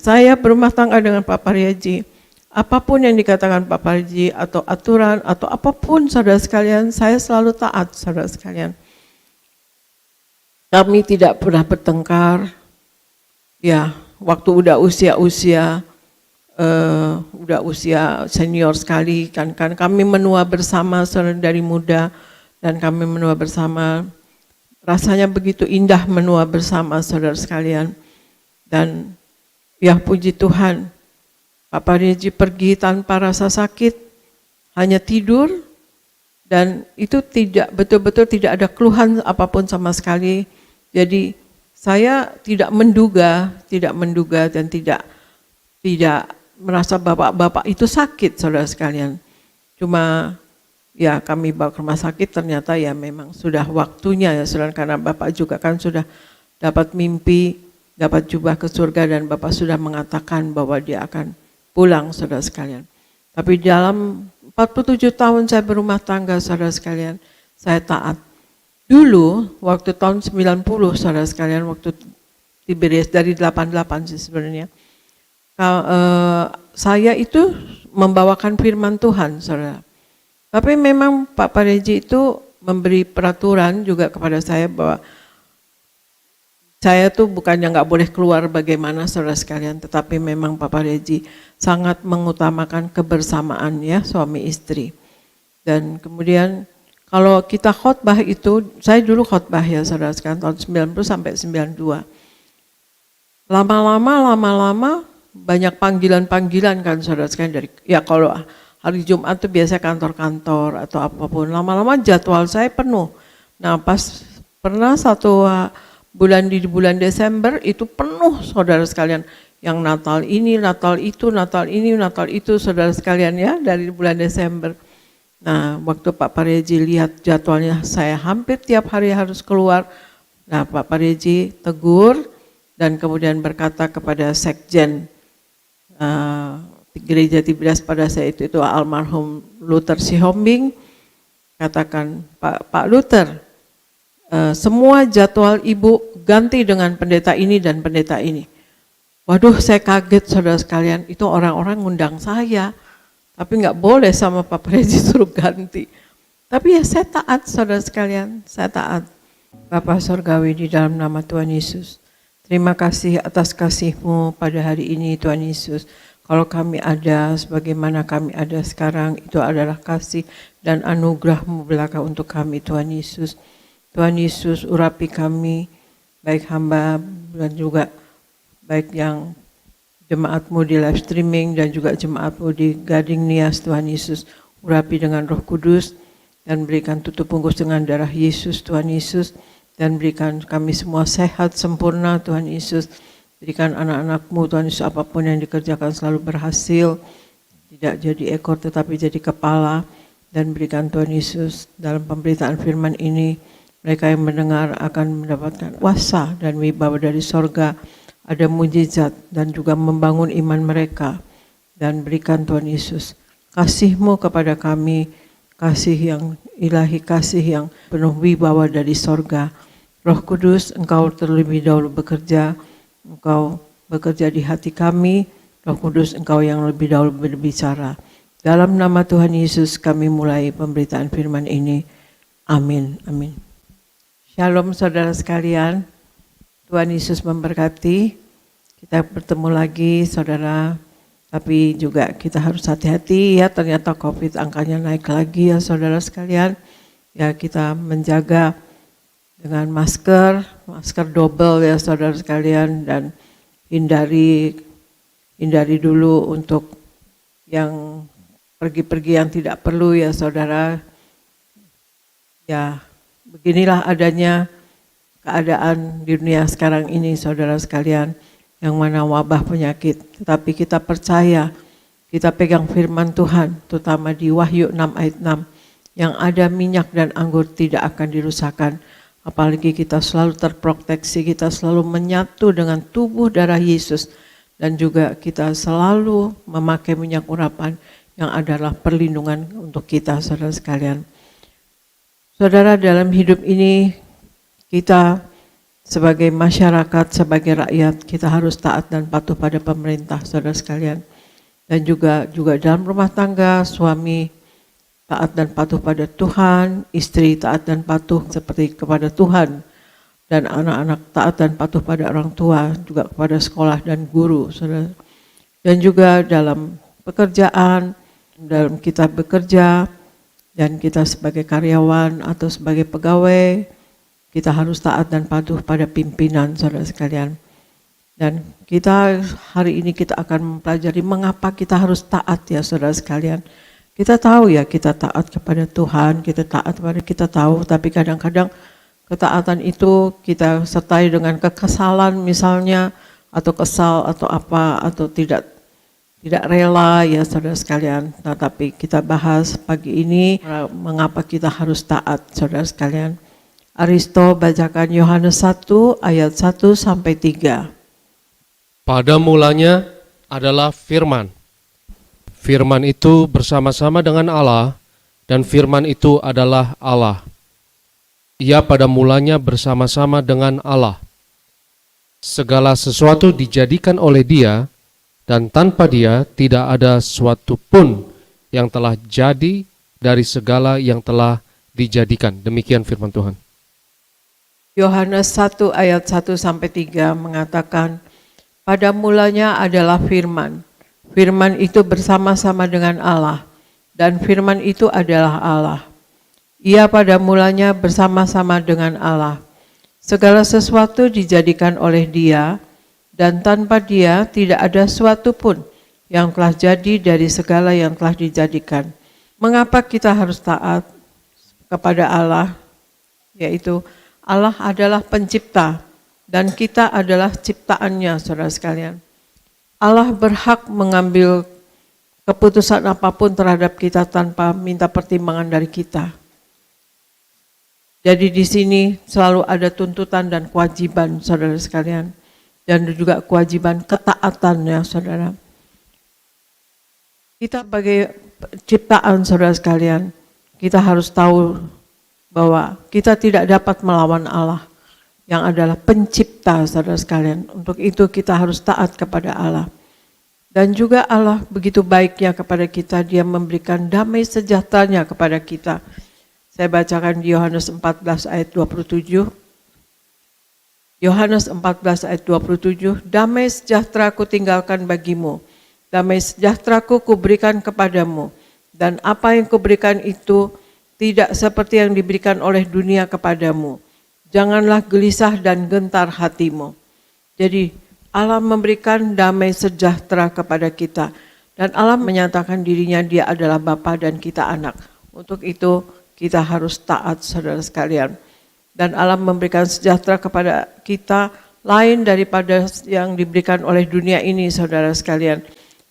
saya berumah tangga dengan Pak Pariaji. Apapun yang dikatakan Pak Pariaji atau aturan atau apapun saudara sekalian, saya selalu taat saudara sekalian. Kami tidak pernah bertengkar. Ya, waktu udah usia senior sekali kan kami menua bersama dari muda dan kami menua bersama. Rasanya begitu indah menua bersama saudara sekalian. Dan ya puji Tuhan, Pak Pariaji pergi tanpa rasa sakit, hanya tidur, dan itu betul-betul tidak ada keluhan apapun sama sekali. Jadi saya tidak menduga dan tidak merasa bapak-bapak itu sakit saudara sekalian. Cuma ya kami bawa ke rumah sakit, ternyata ya memang sudah waktunya ya saudara, karena bapak juga kan sudah dapat mimpi, dapat jubah ke surga dan bapak sudah mengatakan bahwa dia akan pulang saudara sekalian. Tapi dalam 47 tahun saya berumah tangga saudara sekalian, saya taat. Dulu waktu tahun 90 saudara sekalian, waktu Tiberias dari 88 sih sebenarnya. Saya itu membawakan firman Tuhan saudara. Tapi memang Pak Pariaji itu memberi peraturan juga kepada saya bahwa saya tuh bukannya nggak boleh keluar bagaimana saudara sekalian, tetapi memang Pak Pariaji sangat mengutamakan kebersamaan ya suami istri. Dan kemudian kalau kita khotbah itu, saya dulu khotbah ya saudara sekalian tahun 90 sampai 92. Lama-lama banyak panggilan-panggilan kan saudara sekalian dari ya kalau hari Jumat itu biasa kantor-kantor atau apapun. Lama-lama jadwal saya penuh. Nah pas pernah satu bulan di bulan Desember itu penuh saudara sekalian. Yang Natal ini, Natal itu, Natal ini, Natal itu saudara sekalian ya dari bulan Desember. Nah waktu Pak Pariaji lihat jadwalnya saya hampir tiap hari harus keluar. Nah Pak Pariaji tegur dan kemudian berkata kepada Sekjen Gereja Tiberias pada saat itu almarhum Luther Sihombing, katakan Pak Luther, semua jadwal ibu ganti dengan pendeta ini dan pendeta ini. Waduh saya kaget saudara sekalian, itu orang-orang ngundang saya, tapi nggak boleh sama Pak Pariaji suruh ganti. Tapi ya saya taat saudara sekalian, saya taat. Bapa Surgawi di dalam nama Tuhan Yesus, terima kasih atas kasih-Mu pada hari ini Tuhan Yesus. Kalau kami ada sebagaimana kami ada sekarang, itu adalah kasih dan anugerah-Mu belaka untuk kami Tuhan Yesus. Tuhan Yesus urapi kami, baik hamba dan juga baik yang jemaat-Mu di live streaming dan juga jemaat-Mu di Gading Nias Tuhan Yesus. Urapi dengan Roh Kudus dan berikan tutup bungkus dengan darah Yesus Tuhan Yesus. Dan berikan kami semua sehat sempurna Tuhan Yesus. Berikan anak-anak-Mu Tuhan Yesus, apapun yang dikerjakan selalu berhasil, tidak jadi ekor tetapi jadi kepala. Dan berikan Tuhan Yesus dalam pemberitaan firman ini, mereka yang mendengar akan mendapatkan kuasa dan wibawa dari sorga, ada mujizat dan juga membangun iman mereka. Dan berikan Tuhan Yesus kasih-Mu kepada kami, kasih yang ilahi, kasih yang penuh wibawa dari sorga. Roh Kudus, Engkau terlebih dahulu bekerja, Engkau bekerja di hati kami. Roh Kudus, Engkau yang lebih dahulu berbicara. Dalam nama Tuhan Yesus kami mulai pemberitaan firman ini. Amin. Amin. Shalom saudara sekalian. Tuhan Yesus memberkati. Kita bertemu lagi saudara. Tapi juga kita harus hati-hati ya, ternyata COVID angkanya naik lagi ya saudara sekalian. Ya kita menjaga dengan masker double ya saudara sekalian, dan hindari dulu untuk yang pergi-pergi yang tidak perlu ya saudara. Ya beginilah adanya keadaan di dunia sekarang ini saudara sekalian, yang mana wabah penyakit. Tetapi kita percaya, kita pegang firman Tuhan, terutama di Wahyu 6 ayat 6, yang ada minyak dan anggur tidak akan dirusakkan. Apalagi kita selalu terproteksi, kita selalu menyatu dengan tubuh darah Yesus, dan juga kita selalu memakai minyak urapan yang adalah perlindungan untuk kita saudara sekalian. Saudara, dalam hidup ini kita sebagai masyarakat, sebagai rakyat, kita harus taat dan patuh pada pemerintah, saudara sekalian. Dan juga dalam rumah tangga, suami taat dan patuh pada Tuhan, istri taat dan patuh seperti kepada Tuhan, dan anak-anak taat dan patuh pada orang tua, juga kepada sekolah dan guru, saudara. Dan juga dalam pekerjaan, dalam kita bekerja, dan kita sebagai karyawan atau sebagai pegawai, kita harus taat dan patuh pada pimpinan, saudara sekalian. Dan kita hari ini kita akan mempelajari mengapa kita harus taat ya saudara sekalian. Kita tahu ya kita taat kepada Tuhan, kita taat kepada kita tahu, tapi kadang-kadang ketaatan itu kita sertai dengan kekesalan misalnya, atau kesal atau apa, atau tidak rela ya saudara sekalian. Nah, tapi kita bahas pagi ini mengapa kita harus taat saudara sekalian. Aristo bacakan Yohanes 1 ayat 1 sampai 3. Pada mulanya adalah firman. Firman itu bersama-sama dengan Allah, dan firman itu adalah Allah. Ia pada mulanya bersama-sama dengan Allah. Segala sesuatu dijadikan oleh Dia, dan tanpa Dia tidak ada sesuatu pun yang telah jadi dari segala yang telah dijadikan. Demikian firman Tuhan. Yohanes 1 ayat 1 sampai 3 mengatakan, pada mulanya adalah firman. Firman itu bersama-sama dengan Allah, dan firman itu adalah Allah. Ia pada mulanya bersama-sama dengan Allah. Segala sesuatu dijadikan oleh Dia, dan tanpa Dia tidak ada sesuatu pun yang telah jadi dari segala yang telah dijadikan. Mengapa kita harus taat kepada Allah? Yaitu Allah adalah pencipta dan kita adalah ciptaannya, saudara sekalian. Allah berhak mengambil keputusan apapun terhadap kita tanpa minta pertimbangan dari kita. Jadi di sini selalu ada tuntutan dan kewajiban, saudara sekalian, dan juga kewajiban ketaatan ya, saudara. Kita sebagai ciptaan, saudara sekalian, kita harus tahu bahwa kita tidak dapat melawan Allah yang adalah pencipta, saudara sekalian. Untuk itu kita harus taat kepada Allah. Dan juga Allah begitu baiknya kepada kita, Dia memberikan damai sejahteranya kepada kita. Saya bacakan di Yohanes 14 ayat 27. Yohanes 14 ayat 27, damai sejahtera ku tinggalkan bagimu, damai sejahtera ku berikan kepadamu, dan apa yang kuberikan itu tidak seperti yang diberikan oleh dunia kepadamu. Janganlah gelisah dan gentar hatimu. Jadi Allah memberikan damai sejahtera kepada kita. Dan Allah menyatakan dirinya Dia adalah Bapa dan kita anak. Untuk itu kita harus taat, saudara sekalian. Dan Allah memberikan sejahtera kepada kita lain daripada yang diberikan oleh dunia ini, saudara sekalian.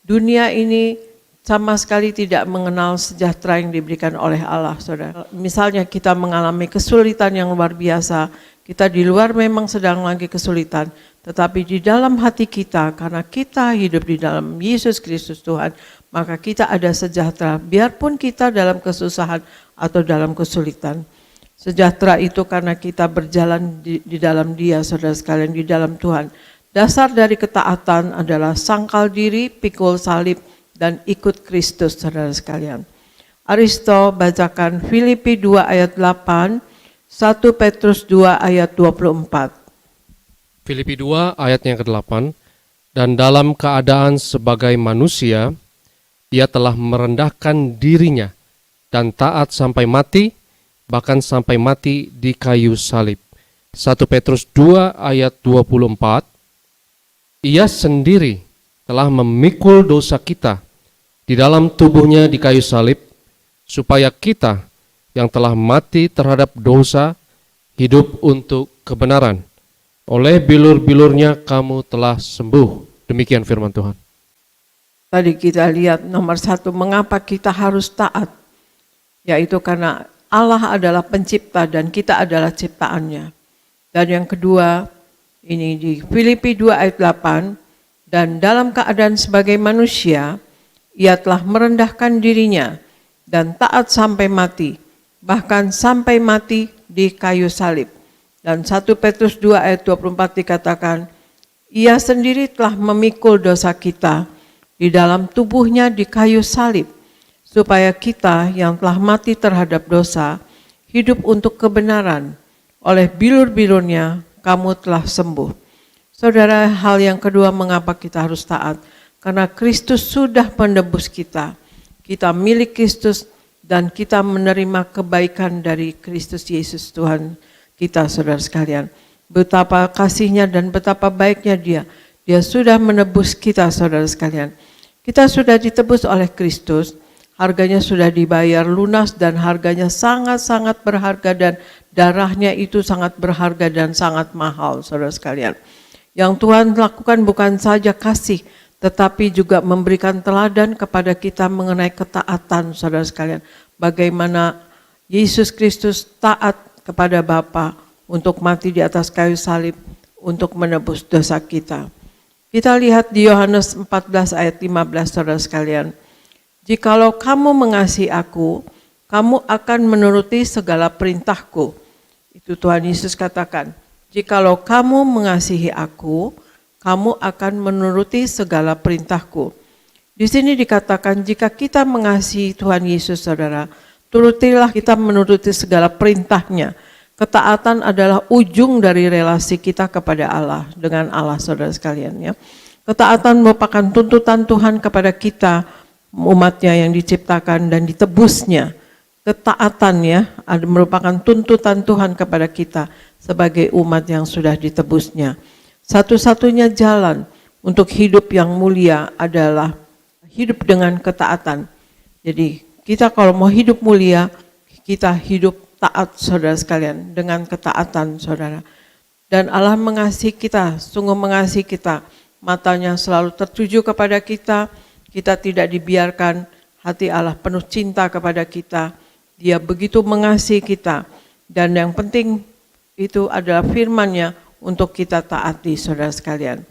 Dunia ini sama sekali tidak mengenal sejahtera yang diberikan oleh Allah, saudara. Misalnya kita mengalami kesulitan yang luar biasa, kita di luar memang sedang lagi kesulitan, tetapi di dalam hati kita, karena kita hidup di dalam Yesus Kristus Tuhan, maka kita ada sejahtera, biarpun kita dalam kesusahan atau dalam kesulitan. Sejahtera itu karena kita berjalan di dalam Dia, saudara sekalian, di dalam Tuhan. Dasar dari ketaatan adalah sangkal diri, pikul salib, dan ikut Kristus, saudara sekalian. Aristo bacakan Filipi 2 ayat 8, 1 Petrus 2 ayat 24. Filipi 2 ayat yang ke-8, dan dalam keadaan sebagai manusia, Ia telah merendahkan dirinya dan taat sampai mati, bahkan sampai mati di kayu salib. 1 Petrus 2 ayat 24, Ia sendiri telah memikul dosa kita di dalam tubuhnya di kayu salib, supaya kita yang telah mati terhadap dosa hidup untuk kebenaran. Oleh bilur-bilurnya kamu telah sembuh. Demikian firman Tuhan. Tadi kita lihat nomor 1, mengapa kita harus taat, yaitu karena Allah adalah pencipta dan kita adalah ciptaannya. Dan yang kedua, ini di Filipi 2 ayat 8, dan dalam keadaan sebagai manusia, Ia telah merendahkan dirinya dan taat sampai mati, bahkan sampai mati di kayu salib. Dan 1 Petrus 2 ayat 24 dikatakan, Ia sendiri telah memikul dosa kita di dalam tubuhnya di kayu salib, supaya kita yang telah mati terhadap dosa, hidup untuk kebenaran. Oleh bilur-bilurnya kamu telah sembuh. Saudara, hal yang kedua mengapa kita harus taat? Karena Kristus sudah menebus kita. Kita milik Kristus dan kita menerima kebaikan dari Kristus Yesus Tuhan kita, saudara sekalian. Betapa kasihnya dan betapa baiknya Dia. Dia sudah menebus kita, saudara sekalian. Kita sudah ditebus oleh Kristus, harganya sudah dibayar lunas dan harganya sangat-sangat berharga dan darahnya itu sangat berharga dan sangat mahal, saudara sekalian. Yang Tuhan lakukan bukan saja kasih, tetapi juga memberikan teladan kepada kita mengenai ketaatan, saudara sekalian. Bagaimana Yesus Kristus taat kepada Bapa untuk mati di atas kayu salib untuk menebus dosa kita. Kita lihat di Yohanes 14 ayat 15, saudara sekalian. Jikalau kamu mengasihi aku, kamu akan menuruti segala perintahku. Itu Tuhan Yesus katakan. Jikalau kamu mengasihi aku, kamu akan menuruti segala perintahku. Di sini dikatakan jika kita mengasihi Tuhan Yesus, saudara, turutilah kita menuruti segala perintahnya. Ketaatan adalah ujung dari relasi kita kepada Allah, dengan Allah, saudara sekalian. Ya. Ketaatan merupakan tuntutan Tuhan kepada kita, umatnya yang diciptakan dan ditebusnya. Ketaatan ya, merupakan tuntutan Tuhan kepada kita sebagai umat yang sudah ditebusnya. Satu-satunya jalan untuk hidup yang mulia adalah hidup dengan ketaatan. Jadi kita kalau mau hidup mulia, kita hidup taat, saudara sekalian, dengan ketaatan, saudara. Dan Allah mengasihi kita, sungguh mengasihi kita. Matanya selalu tertuju kepada kita, kita tidak dibiarkan, hati Allah penuh cinta kepada kita. Dia begitu mengasihi kita. Dan yang penting itu adalah firman-Nya untuk kita taati, saudara sekalian.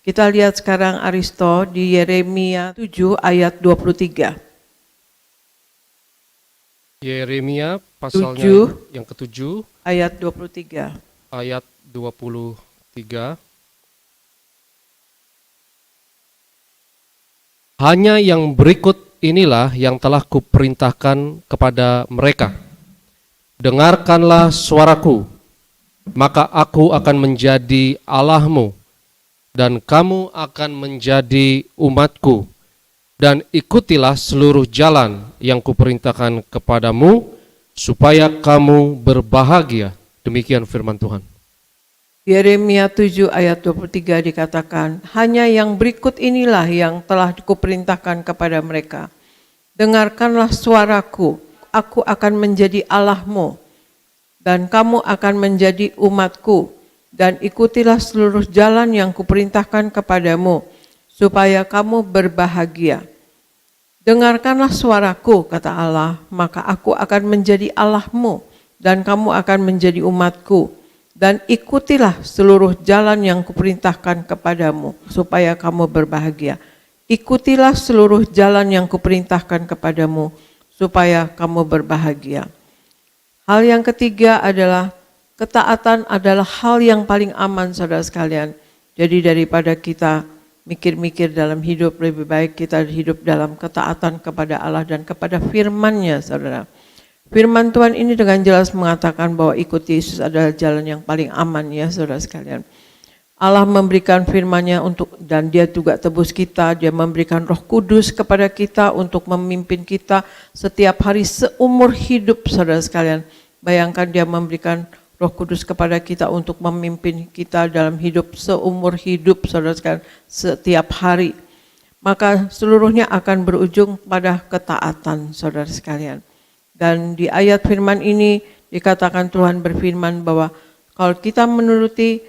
Kita lihat sekarang Aristo di Yeremia 7 ayat 23. Yeremia pasalnya 7, yang ke-7 ayat 23. ayat 23. Hanya yang berikut inilah yang telah kuperintahkan kepada mereka. Dengarkanlah suaraku, maka aku akan menjadi Allahmu, dan kamu akan menjadi umatku. Dan ikutilah seluruh jalan yang kuperintahkan kepadamu, supaya kamu berbahagia. Demikian firman Tuhan. Yeremia 7 ayat 23 dikatakan, hanya yang berikut inilah yang telah kuperintahkan kepada mereka. Dengarkanlah suaraku, aku akan menjadi Allahmu, dan kamu akan menjadi umatku. Dan ikutilah seluruh jalan yang kuperintahkan kepadamu, supaya kamu berbahagia. Dengarkanlah suaraku, kata Allah, maka aku akan menjadi Allahmu, dan kamu akan menjadi umatku. Dan ikutilah seluruh jalan yang kuperintahkan kepadamu, supaya kamu berbahagia. Ikutilah seluruh jalan yang kuperintahkan kepadamu, supaya kamu berbahagia. Hal yang ketiga adalah, ketaatan adalah hal yang paling aman, saudara sekalian. Jadi daripada kita mikir-mikir dalam hidup, lebih baik kita hidup dalam ketaatan kepada Allah dan kepada firman-Nya, saudara. Firman Tuhan ini dengan jelas mengatakan bahwa ikut Yesus adalah jalan yang paling aman, ya saudara sekalian. Allah memberikan firman-Nya dan Dia juga tebus kita, Dia memberikan Roh Kudus kepada kita untuk memimpin kita setiap hari seumur hidup, saudara sekalian. Bayangkan Dia memberikan Roh Kudus kepada kita untuk memimpin kita dalam hidup seumur hidup, saudara sekalian, setiap hari. Maka seluruhnya akan berujung pada ketaatan, saudara sekalian. Dan di ayat firman ini dikatakan Tuhan berfirman bahwa kalau kita menuruti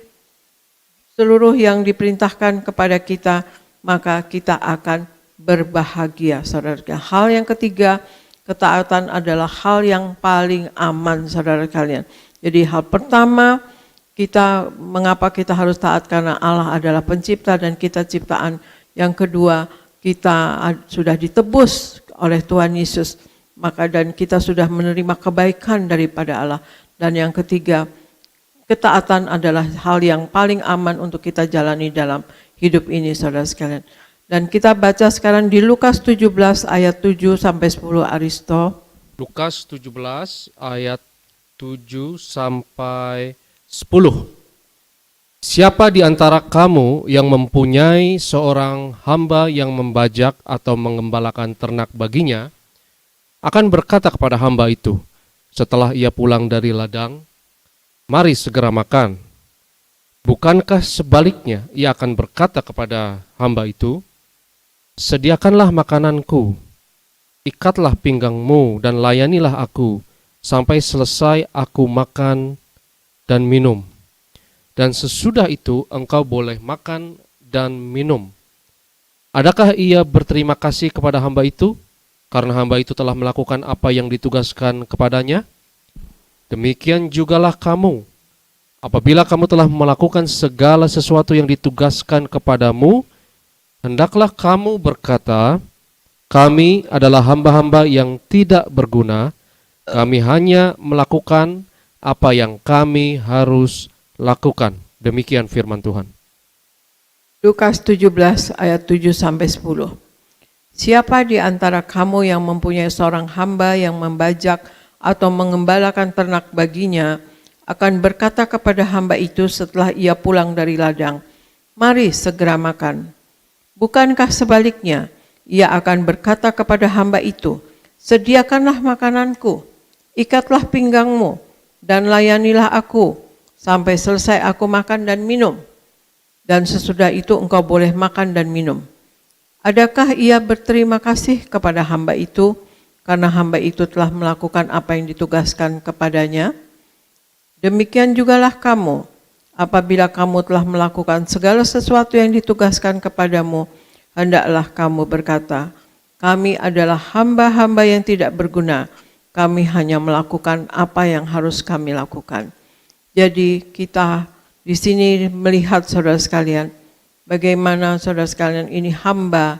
seluruh yang diperintahkan kepada kita, maka kita akan berbahagia, saudara. Hal yang ketiga, ketaatan adalah hal yang paling aman, saudara kalian. Jadi hal pertama, mengapa kita harus taat? Karena Allah adalah pencipta dan kita ciptaan. Yang kedua, kita sudah ditebus oleh Tuhan Yesus, dan kita sudah menerima kebaikan daripada Allah. Dan yang ketiga, ketaatan adalah hal yang paling aman untuk kita jalani dalam hidup ini, saudara sekalian. Dan kita baca sekarang di Lukas 17 ayat 7 sampai 10, Aristo. Lukas 17 ayat 7 sampai 10. Siapa di antara kamu yang mempunyai seorang hamba yang membajak atau mengembalakan ternak baginya, akan berkata kepada hamba itu setelah ia pulang dari ladang, "Mari segera makan." Bukankah sebaliknya ia akan berkata kepada hamba itu, "Sediakanlah makananku, ikatlah pinggangmu dan layanilah aku sampai selesai aku makan dan minum. Dan sesudah itu engkau boleh makan dan minum." Adakah ia berterima kasih kepada hamba itu karena hamba itu telah melakukan apa yang ditugaskan kepadanya? Demikian jugalah kamu. Apabila kamu telah melakukan segala sesuatu yang ditugaskan kepadamu, hendaklah kamu berkata, "Kami adalah hamba-hamba yang tidak berguna. Kami hanya melakukan apa yang kami harus lakukan." Demikian firman Tuhan. Lukas 17 ayat 7 sampai 10. Siapa di antara kamu yang mempunyai seorang hamba yang membajak atau mengembalakan ternak baginya, akan berkata kepada hamba itu setelah ia pulang dari ladang, "Mari segera makan." Bukankah sebaliknya, ia akan berkata kepada hamba itu, "Sediakanlah makananku, ikatlah pinggangmu, dan layanilah aku sampai selesai aku makan dan minum. Dan sesudah itu engkau boleh makan dan minum." Adakah ia berterima kasih kepada hamba itu karena hamba itu telah melakukan apa yang ditugaskan kepadanya? Demikian jugalah kamu, apabila kamu telah melakukan segala sesuatu yang ditugaskan kepadamu, hendaklah kamu berkata, "Kami adalah hamba-hamba yang tidak berguna, kami hanya melakukan apa yang harus kami lakukan." Jadi kita di sini melihat, saudara sekalian, bagaimana saudara sekalian ini hamba,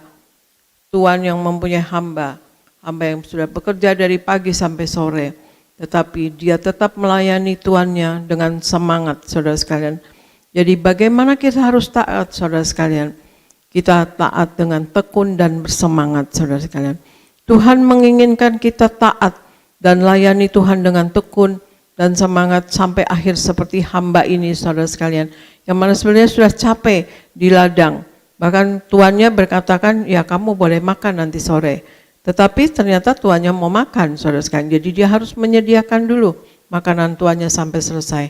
Tuhan yang mempunyai hamba yang sudah bekerja dari pagi sampai sore, tetapi dia tetap melayani tuannya dengan semangat, saudara sekalian. Jadi bagaimana kita harus taat, saudara sekalian? Kita taat dengan tekun dan bersemangat, saudara sekalian. Tuhan menginginkan kita taat dan layani Tuhan dengan tekun dan semangat sampai akhir seperti hamba ini, saudara sekalian, yang mana sebenarnya sudah capek di ladang. Bahkan tuannya berkatakan, "Ya kamu boleh makan nanti sore." Tetapi ternyata tuannya mau makan, saudara sekalian. Jadi dia harus menyediakan dulu makanan tuannya sampai selesai.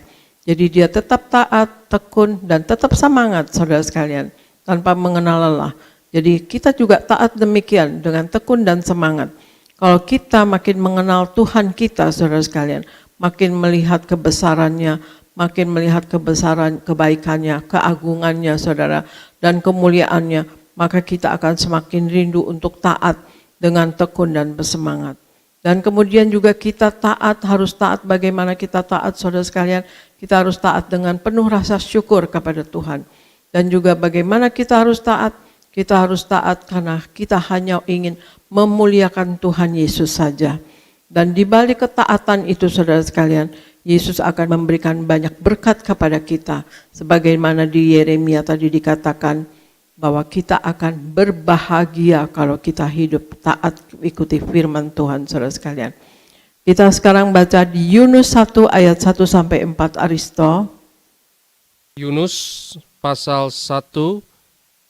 Jadi dia tetap taat, tekun, dan tetap semangat, saudara sekalian, tanpa mengenal lelah. Jadi kita juga taat demikian dengan tekun dan semangat. Kalau kita makin mengenal Tuhan kita, saudara sekalian, makin melihat kebesarannya, makin melihat kebesaran, kebaikannya, keagungannya, saudara, dan kemuliaannya, maka kita akan semakin rindu untuk taat dengan tekun dan bersemangat. Dan kemudian juga kita taat, harus taat. Bagaimana kita taat, saudara sekalian? Kita harus taat dengan penuh rasa syukur kepada Tuhan. Dan juga bagaimana kita harus taat? Kita harus taat karena kita hanya ingin memuliakan Tuhan Yesus saja. Dan di balik ketaatan itu, saudara sekalian, Yesus akan memberikan banyak berkat kepada kita. Sebagaimana di Yeremia tadi dikatakan bahwa kita akan berbahagia kalau kita hidup taat ikuti firman Tuhan, saudara sekalian. Kita sekarang baca di Yunus 1 ayat 1 sampai 4, Aristo. Yunus pasal 1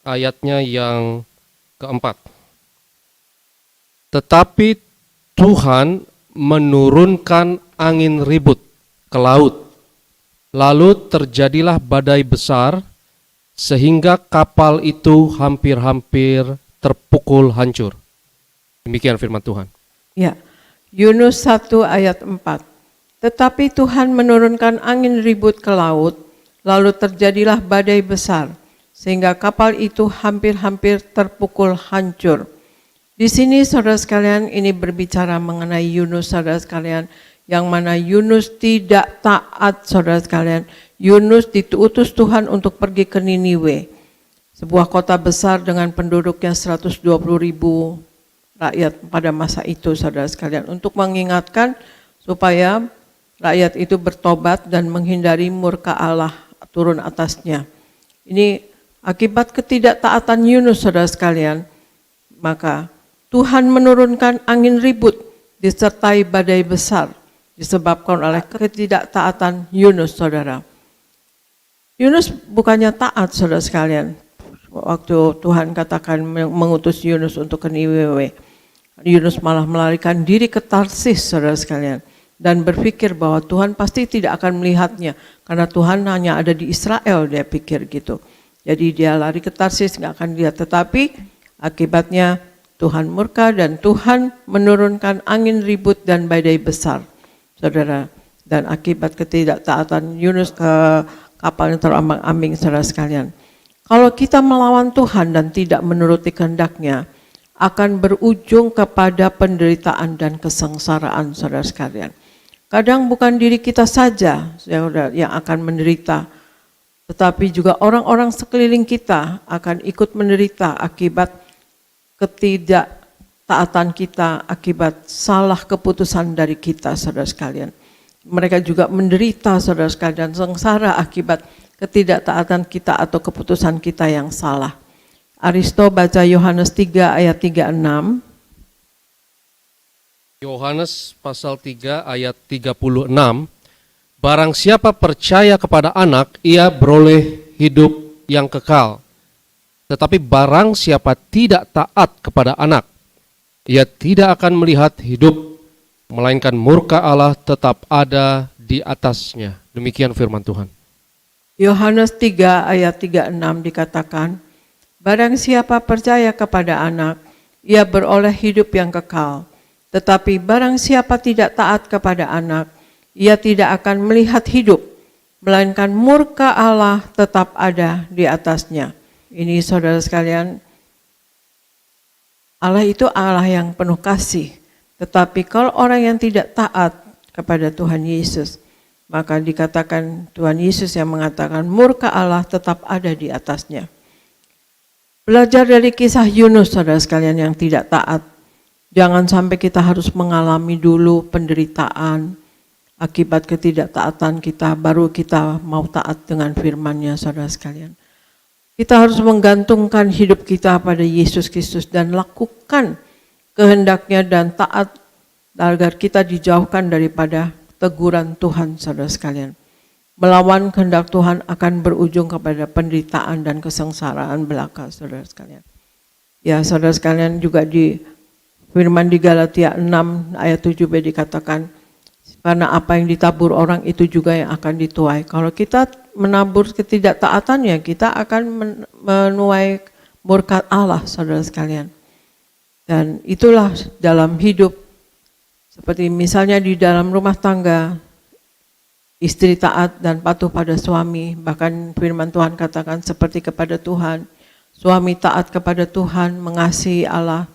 ayatnya yang keempat. Tetapi Tuhan menurunkan angin ribut ke laut, lalu terjadilah badai besar, sehingga kapal itu hampir-hampir terpukul hancur. Demikian firman Tuhan. Ya, Yunus 1 ayat 4. Tetapi Tuhan menurunkan angin ribut ke laut, lalu terjadilah badai besar, sehingga kapal itu hampir-hampir terpukul hancur. Di sini, saudara sekalian, ini berbicara mengenai Yunus, saudara sekalian, yang mana Yunus tidak taat, saudara sekalian. Yunus diutus Tuhan untuk pergi ke Niniwe, sebuah kota besar dengan penduduknya 120.000 rakyat pada masa itu, saudara sekalian, untuk mengingatkan supaya rakyat itu bertobat dan menghindari murka Allah turun atasnya. Ini akibat ketidaktaatan Yunus, saudara sekalian, maka Tuhan menurunkan angin ribut disertai badai besar disebabkan oleh ketidaktaatan Yunus, saudara. Yunus bukannya taat, saudara sekalian. Waktu Tuhan katakan mengutus Yunus untuk ke Niniwe, Yunus malah melarikan diri ke Tarsis, saudara sekalian, dan berpikir bahwa Tuhan pasti tidak akan melihatnya karena Tuhan hanya ada di Israel, dia pikir gitu. Jadi dia lari ke Tarsis, nggak akan lihat. Tetapi akibatnya Tuhan murka dan Tuhan menurunkan angin ribut dan badai besar, saudara. Dan akibat ketidaktaatan Yunus ke kapal yang terombang-ambing, saudara sekalian. Kalau kita melawan Tuhan dan tidak menuruti kehendak-Nya, akan berujung kepada penderitaan dan kesengsaraan, saudara sekalian. Kadang bukan diri kita saja yang akan menderita, tetapi juga orang-orang sekeliling kita akan ikut menderita akibat ketidaktaatan kita, akibat salah keputusan dari kita, saudara sekalian. Mereka juga menderita, saudara sekalian, sengsara akibat ketidaktaatan kita atau keputusan kita yang salah. Aristo baca Yohanes 3 ayat 36. Yohanes pasal 3 ayat 36. Barang siapa percaya kepada anak, ia beroleh hidup yang kekal. Tetapi barang siapa tidak taat kepada anak, ia tidak akan melihat hidup, melainkan murka Allah tetap ada di atasnya. Demikian firman Tuhan. Yohanes 3 ayat 36 dikatakan, barang siapa percaya kepada anak, ia beroleh hidup yang kekal. Tetapi barang siapa tidak taat kepada anak, ia tidak akan melihat hidup, melainkan murka Allah tetap ada di atasnya. Ini, saudara sekalian, Allah itu Allah yang penuh kasih. Tetapi kalau orang yang tidak taat kepada Tuhan Yesus, maka dikatakan Tuhan Yesus yang mengatakan murka Allah tetap ada di atasnya. Belajar dari kisah Yunus, saudara sekalian, yang tidak taat. Jangan sampai kita harus mengalami dulu penderitaan akibat ketidaktaatan kita, baru kita mau taat dengan firman-Nya, saudara sekalian. Kita harus menggantungkan hidup kita pada Yesus Kristus dan lakukan kehendak-Nya dan taat agar kita dijauhkan daripada teguran Tuhan, saudara sekalian. Melawan kehendak Tuhan akan berujung kepada penderitaan dan kesengsaraan belaka, saudara sekalian. Ya, saudara sekalian, juga di firman di Galatia 6 ayat 7b dikatakan, karena apa yang ditabur orang itu juga yang akan dituai. Kalau kita menabur ketidaktaatannya, kita akan menuai murka Allah, saudara sekalian. Dan itulah dalam hidup, seperti misalnya di dalam rumah tangga, istri taat dan patuh pada suami, bahkan firman Tuhan katakan seperti kepada Tuhan. Suami taat kepada Tuhan, mengasihi Allah,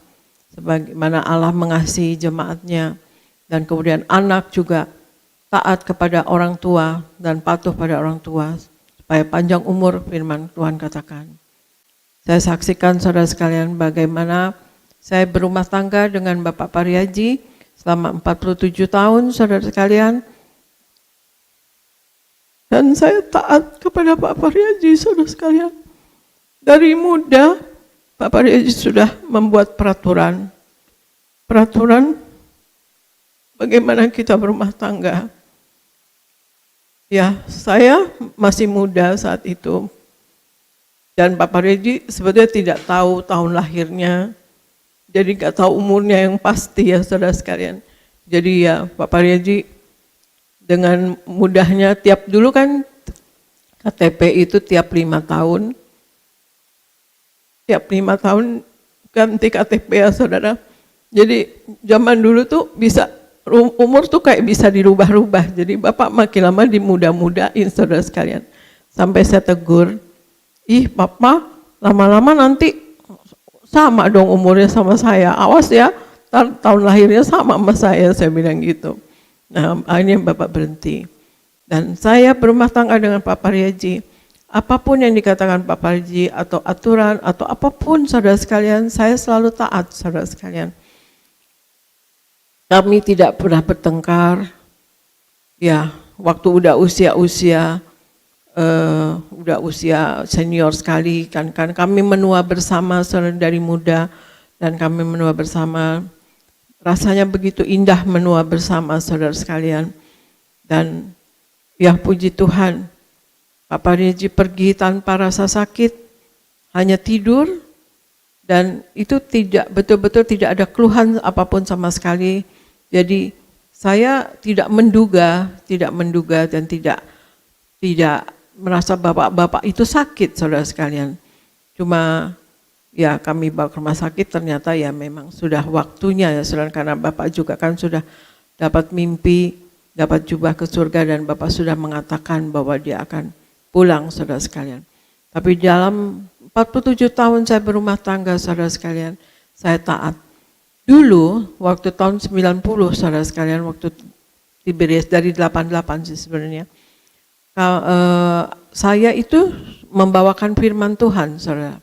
sebagaimana Allah mengasihi jemaat-Nya. Dan kemudian anak juga taat kepada orang tua dan patuh pada orang tua, supaya panjang umur, firman Tuhan katakan. Saya saksikan, saudara sekalian, bagaimana saya berumah tangga dengan Bapak Pariaji selama 47 tahun, saudara sekalian. Dan saya taat kepada Pak Pariaji, saudara sekalian. Dari muda, Pak Pariaji sudah membuat peraturan bagaimana kita berumah tangga. Ya, saya masih muda saat itu. Dan Pak Pariaji sebetulnya tidak tahu tahun lahirnya. Jadi nggak tahu umurnya yang pasti, ya saudara sekalian. Jadi ya Pak Pariaji dengan mudahnya dulu kan KTP itu tiap 5 tahun. Tiap 5 tahun ganti KTP, ya saudara. Jadi zaman dulu tuh bisa umur tuh kayak bisa dirubah-rubah. Jadi Bapak makin lama dimudah-mudahin, saudara sekalian. Sampai saya tegur, Papa lama-lama nanti sama dong umurnya sama saya. Awas ya, tahun lahirnya sama saya bilang gitu. Nah, akhirnya Bapak berhenti. Dan saya berumah tangga dengan Pak Pariaji. Apapun yang dikatakan Pak Pariaji atau aturan atau apapun, saudara sekalian, saya selalu taat, saudara sekalian. Kami tidak pernah bertengkar, ya waktu udah usia senior sekali kan kami menua bersama saudara dari muda, dan kami menua bersama, rasanya begitu indah menua bersama saudara sekalian. Dan ya puji Tuhan, Pak Regi pergi tanpa rasa sakit, hanya tidur, dan itu betul-betul tidak ada keluhan apapun sama sekali. Jadi saya tidak menduga dan tidak merasa bapak-bapak itu sakit, saudara sekalian. Cuma ya kami bawa ke rumah sakit, ternyata ya memang sudah waktunya ya saudara, karena bapak juga kan sudah dapat mimpi, dapat jubah ke surga, dan bapak sudah mengatakan bahwa dia akan pulang, saudara sekalian. Tapi dalam 47 tahun saya berumah tangga, saudara sekalian, saya taat. Dulu waktu tahun 90, saudara sekalian, waktu Tiberias dari 88 sih sebenarnya, saya itu membawakan firman Tuhan, saudara.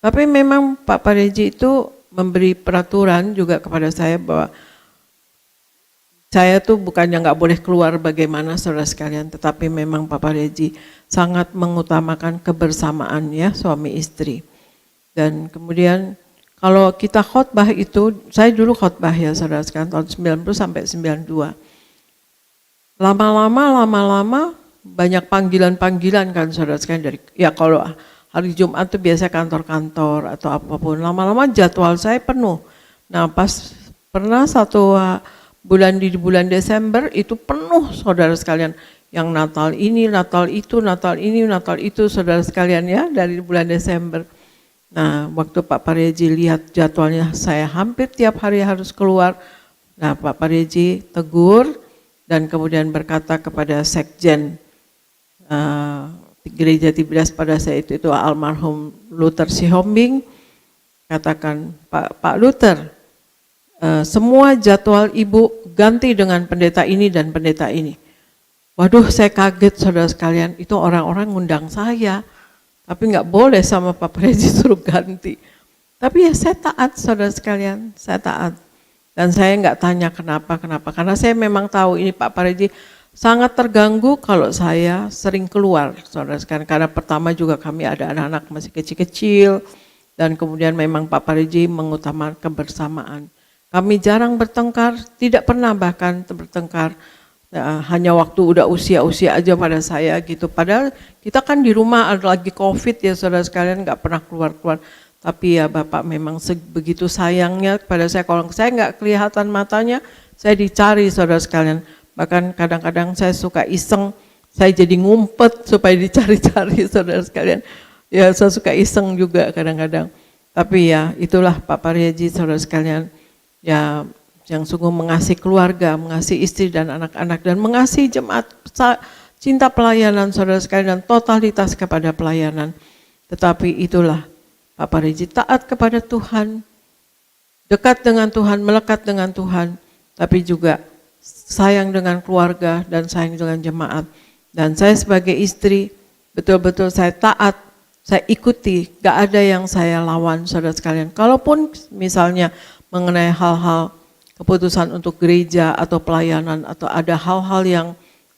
Tapi memang Pak Regi itu memberi peraturan juga kepada saya bahwa saya tuh bukannya nggak boleh keluar bagaimana, saudara sekalian, tetapi memang Pak Regi sangat mengutamakan kebersamaan ya suami istri. Dan kemudian kalau kita khotbah itu, saya dulu khotbah ya saudara sekalian tahun 90 sampai 92. Lama-lama banyak panggilan-panggilan kan saudara sekalian, dari ya kalau hari Jumat itu biasa kantor-kantor atau apapun, lama-lama jadwal saya penuh. Nah pas pernah satu bulan di bulan Desember itu penuh saudara sekalian, yang Natal ini, Natal itu, Natal ini, Natal itu, saudara sekalian ya, dari bulan Desember. Nah waktu Pak Regi lihat jadwalnya saya hampir tiap hari harus keluar, nah Pak Regi tegur dan kemudian berkata kepada sekjen Gereja Tiberias pada saat itu almarhum Luther Sihombing, katakan, Pak Luther, semua jadwal ibu ganti dengan pendeta ini dan pendeta ini. Waduh, saya kaget saudara sekalian, itu orang-orang ngundang saya, tapi nggak boleh sama Pak Regi suruh ganti. Tapi ya saya taat saudara sekalian, saya taat. Dan saya nggak tanya kenapa, karena saya memang tahu ini Pak Regi sangat terganggu kalau saya sering keluar, saudara sekalian. Karena pertama juga kami ada anak-anak masih kecil-kecil, dan kemudian memang Pak Regi mengutamakan kebersamaan. Kami jarang bertengkar, tidak pernah bahkan bertengkar, hanya waktu udah usia-usia aja pada saya gitu. Padahal kita kan di rumah ada lagi COVID ya saudara sekalian, nggak pernah keluar-keluar. Tapi ya Bapak memang begitu sayangnya pada saya, kalau saya nggak kelihatan matanya, saya dicari saudara sekalian. Bahkan kadang-kadang saya suka iseng, saya jadi ngumpet supaya dicari-cari saudara sekalian. Ya saya suka iseng juga kadang-kadang. Tapi ya itulah Pak Regi saudara sekalian, ya yang sungguh mengasihi keluarga, mengasihi istri dan anak-anak, dan mengasihi jemaat, cinta pelayanan saudara sekalian, dan totalitas kepada pelayanan. Tetapi itulah Pak Regi taat kepada Tuhan, dekat dengan Tuhan, melekat dengan Tuhan, tapi juga sayang dengan keluarga dan sayang dengan jemaat. Dan saya sebagai istri, betul-betul saya taat, saya ikuti, gak ada yang saya lawan saudara sekalian. Kalaupun misalnya mengenai hal-hal keputusan untuk gereja atau pelayanan, atau ada hal-hal yang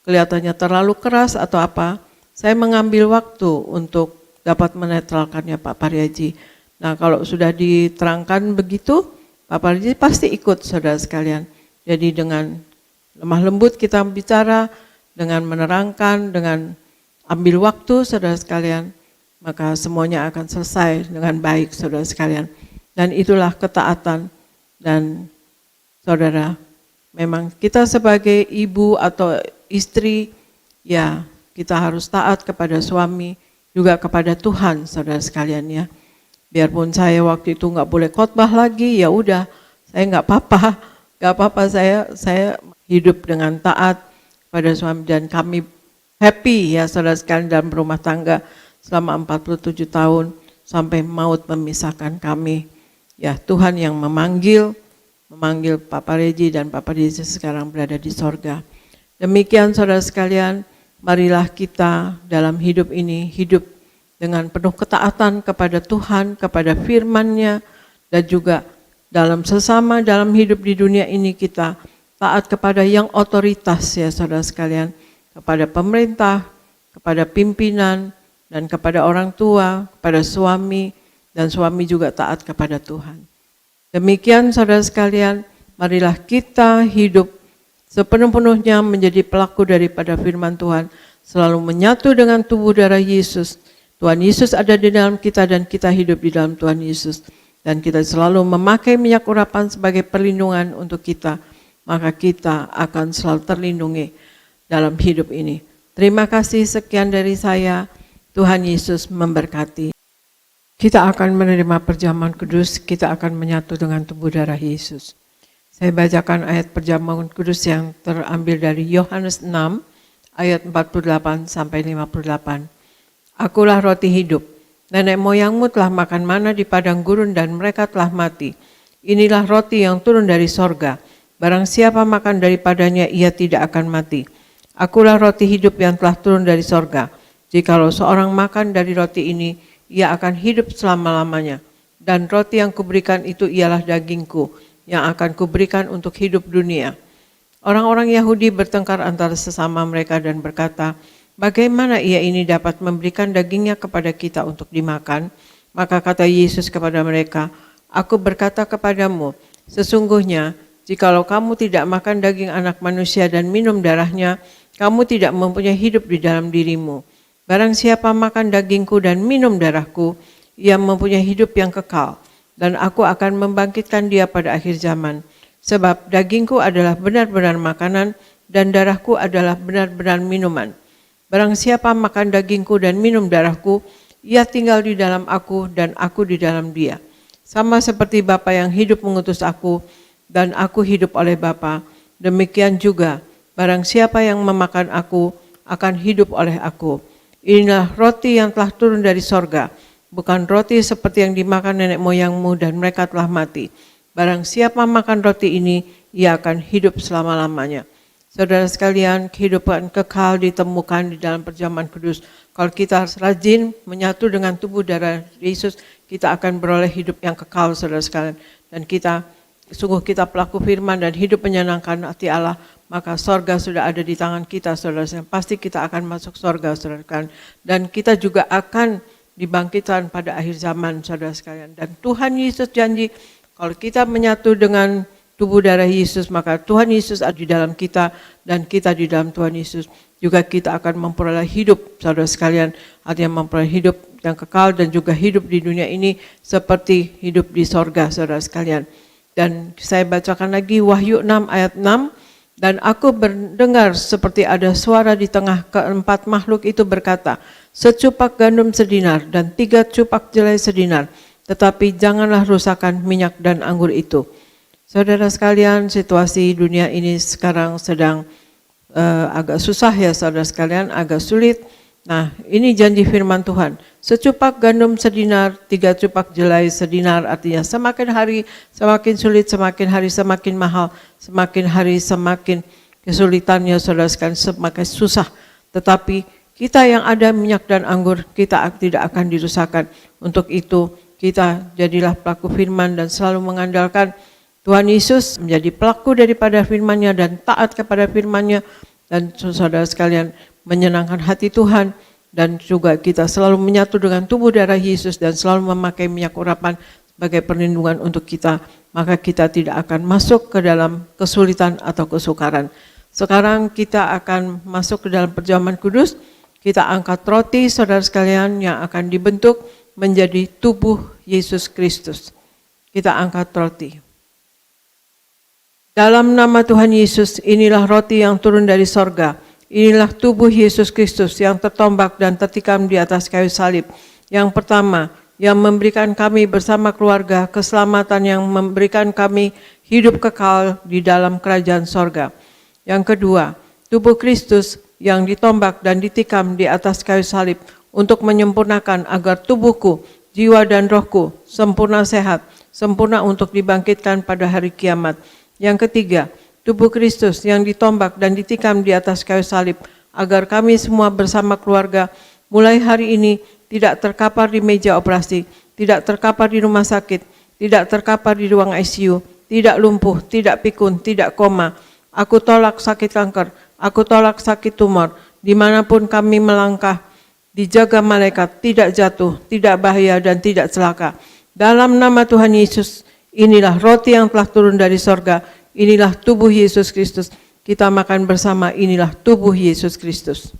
kelihatannya terlalu keras atau apa, saya mengambil waktu untuk dapat menetralkannya Pak Regi. Nah kalau sudah diterangkan begitu, Pak Regi pasti ikut saudara sekalian. Jadi dengan lemah lembut kita bicara, dengan menerangkan, dengan ambil waktu saudara sekalian, maka semuanya akan selesai dengan baik saudara sekalian. Dan itulah ketaatan. Dan saudara, memang kita sebagai ibu atau istri, ya kita harus taat kepada suami, juga kepada Tuhan saudara sekalian ya. Biarpun saya waktu itu nggak boleh khotbah lagi, ya udah, saya nggak apa-apa, saya hidup dengan taat pada suami, dan kami happy ya saudara sekalian dalam berumah tangga selama 47 tahun sampai maut memisahkan kami. Ya Tuhan yang memanggil Pak Regi, dan Pak Regi sekarang berada di sorga. Demikian saudara sekalian, marilah kita dalam hidup ini hidup dengan penuh ketaatan kepada Tuhan, kepada firman-Nya, dan juga dalam sesama dalam hidup di dunia ini kita taat kepada yang otoritas ya saudara sekalian, kepada pemerintah, kepada pimpinan, dan kepada orang tua, kepada suami, dan suami juga taat kepada Tuhan. Demikian saudara sekalian, marilah kita hidup sepenuh-penuhnya menjadi pelaku daripada firman Tuhan, selalu menyatu dengan tubuh darah Yesus. Tuhan Yesus ada di dalam kita dan kita hidup di dalam Tuhan Yesus. Dan kita selalu memakai minyak urapan sebagai perlindungan untuk kita, maka kita akan selalu terlindungi dalam hidup ini. Terima kasih, sekian dari saya. Tuhan Yesus memberkati. Kita akan menerima perjamuan kudus, kita akan menyatu dengan tubuh darah Yesus. Saya bacakan ayat perjamuan kudus yang terambil dari Yohanes 6 ayat 48 sampai 58. Akulah roti hidup. Nenek moyangmu telah makan mana di padang gurun dan mereka telah mati. Inilah roti yang turun dari sorga. Barang siapa makan daripadanya ia tidak akan mati. Akulah roti hidup yang telah turun dari sorga. Jikalau seorang makan dari roti ini, ia akan hidup selama-lamanya. Dan roti yang kuberikan itu ialah dagingku, yang akan kuberikan untuk hidup dunia. Orang-orang Yahudi bertengkar antara sesama mereka dan berkata, bagaimana ia ini dapat memberikan dagingnya kepada kita untuk dimakan? Maka kata Yesus kepada mereka, aku berkata kepadamu, sesungguhnya jikalau kamu tidak makan daging anak manusia dan minum darahnya, kamu tidak mempunyai hidup di dalam dirimu. Barang siapa makan dagingku dan minum darahku, ia mempunyai hidup yang kekal. Dan aku akan membangkitkan dia pada akhir zaman. Sebab dagingku adalah benar-benar makanan dan darahku adalah benar-benar minuman. Barang siapa makan dagingku dan minum darahku, ia tinggal di dalam aku dan aku di dalam dia. Sama seperti Bapa yang hidup mengutus aku dan aku hidup oleh Bapa, demikian juga barang siapa yang memakan aku akan hidup oleh aku. Inilah roti yang telah turun dari sorga. Bukan roti seperti yang dimakan nenek moyangmu dan mereka telah mati. Barang siapa makan roti ini, ia akan hidup selama-lamanya. Saudara sekalian, kehidupan kekal ditemukan di dalam perjamuan kudus. Kalau kita rajin menyatu dengan tubuh darah Yesus, kita akan beroleh hidup yang kekal, saudara sekalian. Dan sungguh kita pelaku firman dan hidup menyenangkan hati Allah, maka sorga sudah ada di tangan kita, saudara sekalian. Pasti kita akan masuk sorga, saudara sekalian. Dan kita juga akan dibangkitkan pada akhir zaman, saudara sekalian. Dan Tuhan Yesus janji, kalau kita menyatu dengan tubuh darah Yesus, maka Tuhan Yesus ada di dalam kita dan kita di dalam Tuhan Yesus. Juga kita akan memperoleh hidup, saudara sekalian. Artinya memperoleh hidup yang kekal dan juga hidup di dunia ini seperti hidup di sorga, saudara sekalian. Dan saya bacakan lagi Wahyu 6 ayat 6. Dan aku mendengar seperti ada suara di tengah keempat makhluk itu berkata, secupak gandum sedinar dan 3 cupak jelai sedinar, tetapi janganlah rusakkan minyak dan anggur itu. Saudara sekalian, situasi dunia ini sekarang sedang agak susah ya saudara sekalian, agak sulit. Nah, ini janji firman Tuhan. Secupak gandum sedinar, 3 cupak jelai sedinar, artinya semakin hari semakin sulit, semakin hari semakin mahal, semakin hari semakin kesulitannya saudara sekalian, semakin susah. Tetapi kita yang ada minyak dan anggur, kita tidak akan dirusakkan. Untuk itu, kita jadilah pelaku firman dan selalu mengandalkan Tuhan Yesus, menjadi pelaku daripada firman-Nya dan taat kepada firman-Nya. Dan saudara sekalian, menyenangkan hati Tuhan, dan juga kita selalu menyatu dengan tubuh darah Yesus dan selalu memakai minyak urapan sebagai perlindungan untuk kita, maka kita tidak akan masuk ke dalam kesulitan atau kesukaran. Sekarang kita akan masuk ke dalam perjamuan kudus. Kita angkat roti, saudara sekalian, yang akan dibentuk menjadi tubuh Yesus Kristus. Kita angkat roti. Dalam nama Tuhan Yesus, inilah roti yang turun dari sorga. Inilah tubuh Yesus Kristus yang tertombak dan tertikam di atas kayu salib. Yang pertama, yang memberikan kami bersama keluarga keselamatan, yang memberikan kami hidup kekal di dalam kerajaan sorga. Yang kedua, tubuh Kristus yang ditombak dan ditikam di atas kayu salib untuk menyempurnakan agar tubuhku, jiwa dan rohku sempurna sehat, sempurna untuk dibangkitkan pada hari kiamat. Yang ketiga, tubuh Kristus yang ditombak dan ditikam di atas kayu salib agar kami semua bersama keluarga mulai hari ini tidak terkapar di meja operasi, tidak terkapar di rumah sakit, tidak terkapar di ruang ICU, tidak lumpuh, tidak pikun, tidak koma, Aku tolak sakit kanker, aku tolak sakit tumor. Dimanapun kami melangkah, dijaga malaikat, tidak jatuh, tidak bahaya, dan tidak celaka. Dalam nama Tuhan Yesus, inilah roti yang telah turun dari sorga, inilah tubuh Yesus Kristus. Kita makan bersama, inilah tubuh Yesus Kristus.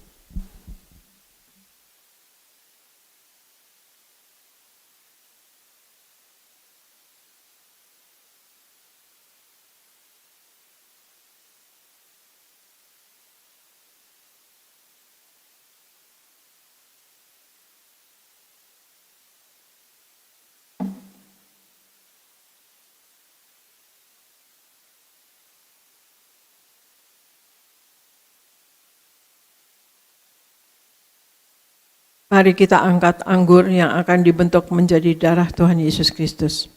Mari kita angkat anggur yang akan dibentuk menjadi darah Tuhan Yesus Kristus.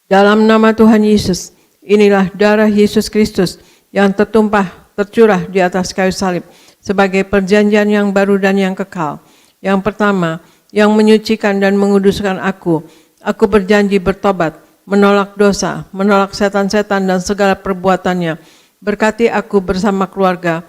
Dalam nama Tuhan Yesus, inilah darah Yesus Kristus yang tercurah di atas kayu salib sebagai perjanjian yang baru dan yang kekal. Yang pertama, yang menyucikan dan menguduskan aku. Aku berjanji bertobat, menolak dosa, menolak setan-setan dan segala perbuatannya. Berkati aku bersama keluarga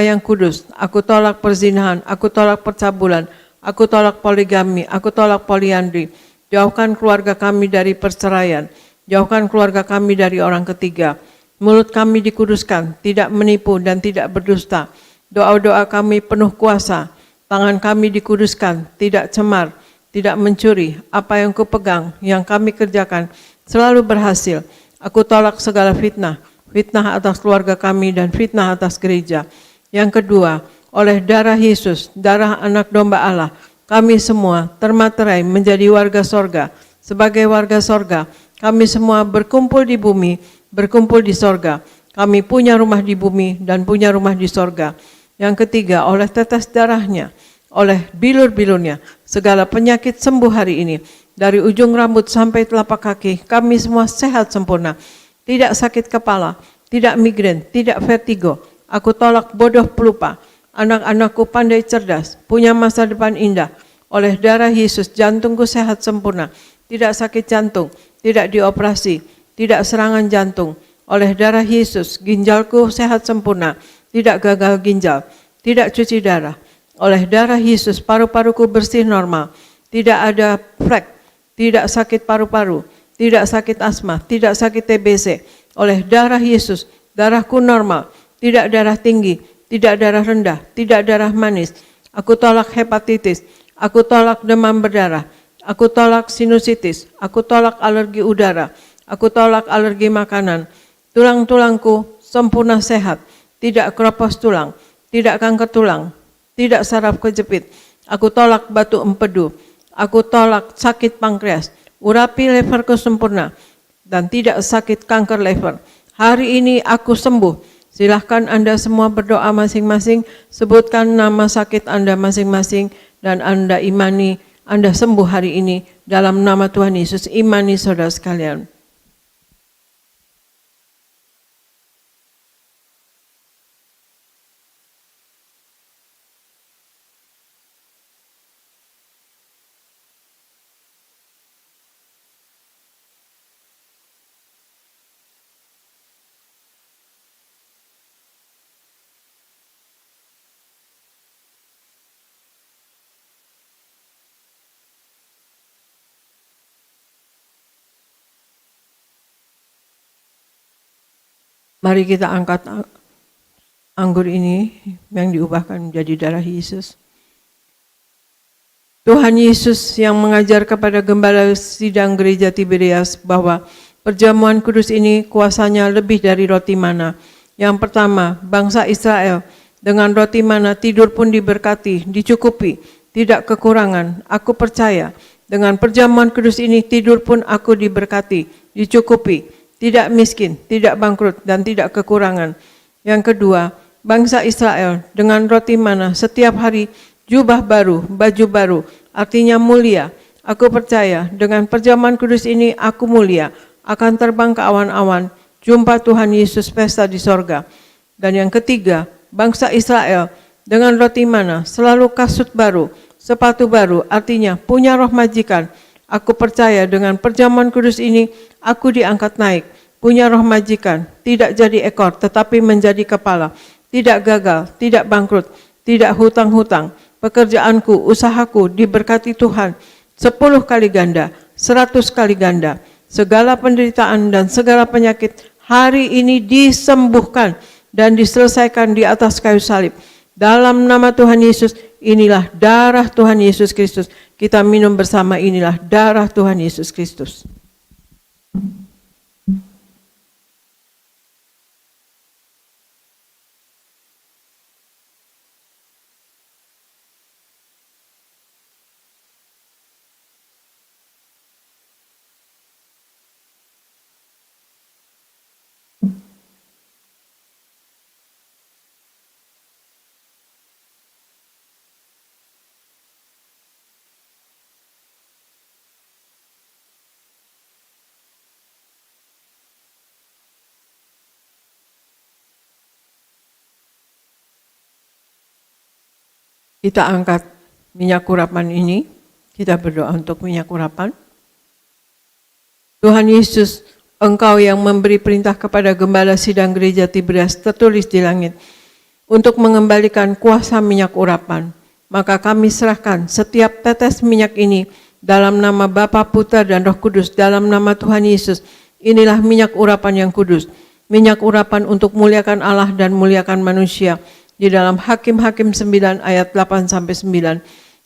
yang kudus. Aku tolak perzinahan, aku tolak percabulan, aku tolak poligami, aku tolak poliandri. Jauhkan keluarga kami dari perceraian, jauhkan keluarga kami dari orang ketiga. Mulut kami dikuduskan, tidak menipu dan tidak berdusta. Doa-doa kami penuh kuasa, tangan kami dikuduskan, tidak cemar, tidak mencuri. Apa yang kupegang, yang kami kerjakan, selalu berhasil. Aku tolak segala fitnah, fitnah atas keluarga kami dan fitnah atas gereja. Yang kedua, oleh darah Yesus, darah anak domba Allah, kami semua termaterai menjadi warga sorga. Sebagai warga sorga, kami semua berkumpul di bumi, berkumpul di sorga. Kami punya rumah di bumi dan punya rumah di sorga. Yang ketiga, oleh tetes darahnya, oleh bilur-bilurnya, segala penyakit sembuh hari ini. Dari ujung rambut sampai telapak kaki, kami semua sehat sempurna. Tidak sakit kepala, tidak migrain, tidak vertigo. Aku tolak bodoh pelupa. Anak-anakku pandai cerdas, punya masa depan indah. Oleh darah Yesus, jantungku sehat sempurna. Tidak sakit jantung, tidak dioperasi, tidak serangan jantung. Oleh darah Yesus, ginjalku sehat sempurna. Tidak gagal ginjal, tidak cuci darah. Oleh darah Yesus, paru-paruku bersih normal. Tidak ada flek, tidak sakit paru-paru, tidak sakit asma, tidak sakit TBC. Oleh darah Yesus, darahku normal, tidak darah tinggi, tidak darah rendah, tidak darah manis. Aku tolak hepatitis, aku tolak demam berdarah, aku tolak sinusitis, aku tolak alergi udara, aku tolak alergi makanan. Tulang-tulangku sempurna sehat, tidak keropos tulang, tidak kanker tulang, tidak saraf kejepit. Aku tolak batu empedu, aku tolak sakit pankreas, urapi leverku sempurna, dan tidak sakit kanker lever. Hari ini aku sembuh. Silahkan Anda semua berdoa masing-masing, sebutkan nama sakit Anda masing-masing, dan Anda imani Anda sembuh hari ini dalam nama Tuhan Yesus. Imani saudara sekalian. Mari kita angkat anggur ini yang diubahkan menjadi darah Yesus. Tuhan Yesus yang mengajar kepada gembala sidang gereja Tiberias bahwa perjamuan kudus ini kuasanya lebih dari roti mana. Yang pertama, bangsa Israel dengan roti mana tidur pun diberkati, dicukupi, tidak kekurangan. Aku percaya dengan perjamuan kudus ini tidur pun aku diberkati, dicukupi. Tidak miskin, tidak bangkrut, dan tidak kekurangan. Yang kedua, bangsa Israel dengan roti mana setiap hari jubah baru, baju baru, artinya mulia. Aku percaya dengan perjamuan kudus ini aku mulia, akan terbang ke awan-awan, jumpa Tuhan Yesus pesta di sorga. Dan yang ketiga, bangsa Israel dengan roti mana selalu kasut baru, sepatu baru, artinya punya roh majikan. Aku percaya dengan perjamuan kudus ini, aku diangkat naik. punya roh majikan, tidak jadi ekor tetapi menjadi kepala, tidak gagal, tidak bangkrut, tidak hutang-hutang. Pekerjaanku, usahaku diberkati Tuhan 10 kali ganda, 100 kali ganda. Segala penderitaan dan segala penyakit hari ini disembuhkan dan diselesaikan di atas kayu salib. Dalam nama Tuhan Yesus, inilah darah Tuhan Yesus Kristus. Kita minum bersama, inilah darah Tuhan Yesus Kristus. Kita angkat minyak urapan ini, kita berdoa untuk minyak urapan. Tuhan Yesus, Engkau yang memberi perintah kepada Gembala Sidang Gereja Tiberias tertulis di langit, untuk mengembalikan kuasa minyak urapan. Maka kami serahkan setiap tetes minyak ini dalam nama Bapa, Putra, dan Roh Kudus, dalam nama Tuhan Yesus. Inilah minyak urapan yang kudus, minyak urapan untuk muliakan Allah dan muliakan manusia. Di dalam Hakim-Hakim 9 ayat 8-9.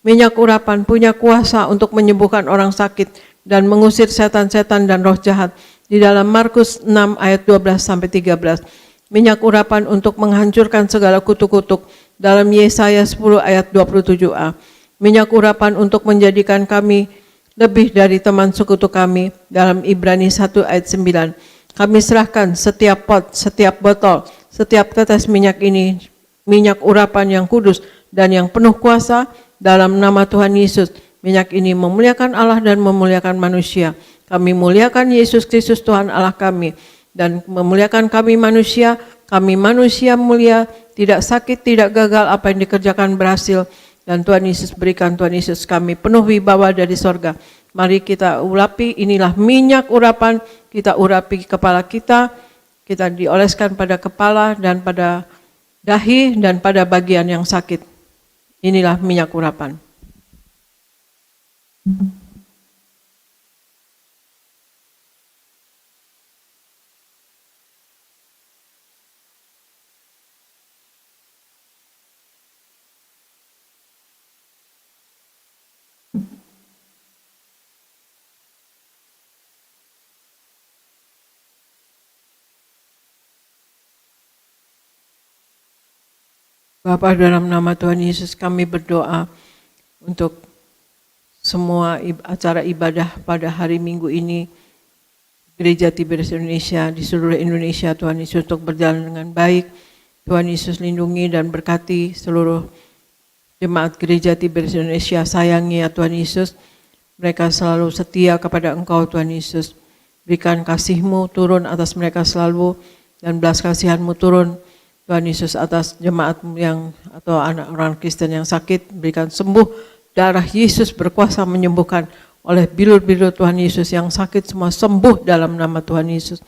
Minyak urapan punya kuasa untuk menyembuhkan orang sakit dan mengusir setan-setan dan roh jahat. Di dalam Markus 6 ayat 12-13. Minyak urapan untuk menghancurkan segala kutuk-kutuk. Dalam Yesaya 10 ayat 27a. Minyak urapan untuk menjadikan kami lebih dari teman sekutu kami. Dalam Ibrani 1 ayat 9. Kami serahkan setiap pot, setiap botol, setiap tetes minyak ini, minyak urapan yang kudus dan yang penuh kuasa dalam nama Tuhan Yesus. Minyak ini memuliakan Allah dan memuliakan manusia. Kami muliakan Yesus Kristus Tuhan Allah kami dan memuliakan kami manusia. Kami manusia mulia, tidak sakit, tidak gagal, apa yang dikerjakan berhasil. Dan Tuhan Yesus berikan, Tuhan Yesus kami penuh wibawa dari sorga. Mari kita urapi, inilah minyak urapan, kita urapi kepala kita dioleskan pada kepala dan pada dahi dan pada bagian yang sakit. Inilah minyak urapan. Bapa, dalam nama Tuhan Yesus kami berdoa untuk semua acara ibadah pada hari Minggu ini, Gereja Tiberias Indonesia, di seluruh Indonesia, Tuhan Yesus, untuk berjalan dengan baik. Tuhan Yesus lindungi dan berkati seluruh jemaat Gereja Tiberias Indonesia. Sayangi ya Tuhan Yesus, mereka selalu setia kepada Engkau Tuhan Yesus. Berikan kasih-Mu turun atas mereka selalu, dan belas kasihan-Mu turun Tuhan Yesus atas jemaat yang atau anak orang Kristen yang sakit. Berikan sembuh, darah Yesus berkuasa menyembuhkan. Oleh bilur-bilur Tuhan Yesus yang sakit semua sembuh dalam nama Tuhan Yesus.